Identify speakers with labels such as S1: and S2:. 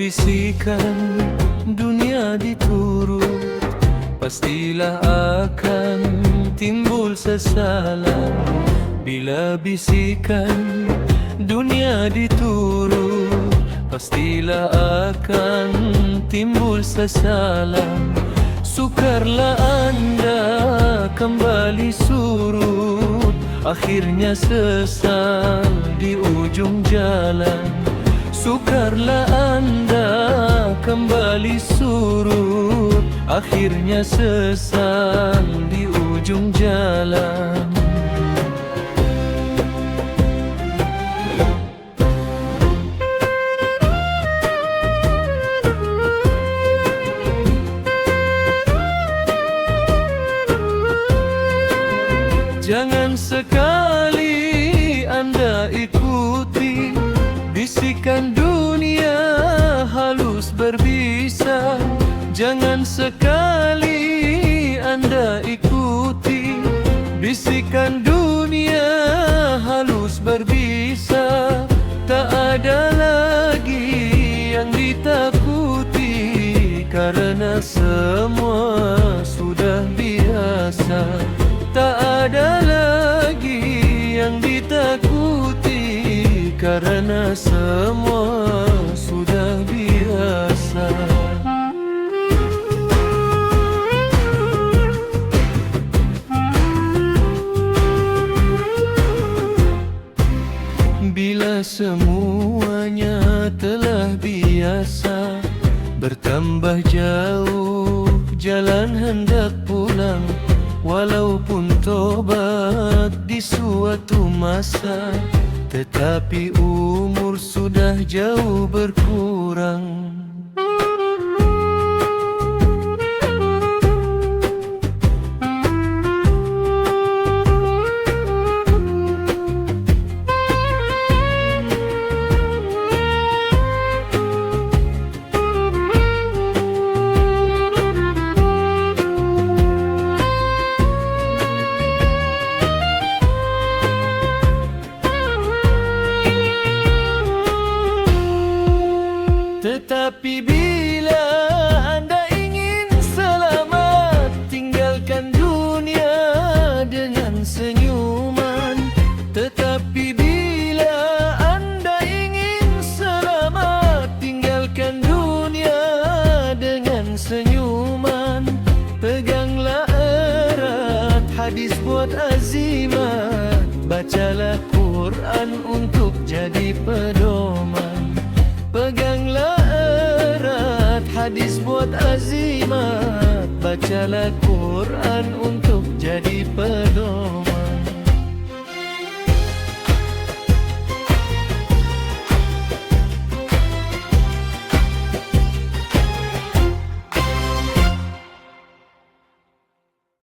S1: bisikan dunia diturut, pastilah akan timbul sesalan. Bila bisikan dunia diturut, pastilah akan timbul sesalan. Sukarlah anda kembali surut, akhirnya sesal di ujung jalan. Sukarlah anda kembali surut, akhirnya sesal di ujung jalan. Jangan sekali anda ikuti bisikan dunia halus berbisa. Jangan sekali anda ikuti bisikan dunia halus berbisa. Tak ada lagi yang ditakuti, karena semua sudah biasa. Tak ada lagi yang ditakuti, karena semua sudah biasa. Bila semuanya telah biasa, bertambah jauh jalan hendak pulang. Walaupun tobat di suatu masa, tetapi umur sudah jauh berkurang. Tetapi bila anda ingin selamat, tinggalkan dunia dengan senyuman. Tetapi bila anda ingin selamat, tinggalkan dunia dengan senyuman. Peganglah erat hadis buat azimat, bacalah Quran untuk jadi pedoman. Peganglah erat hadis buat azimat, bacalah Quran untuk jadi pedoman.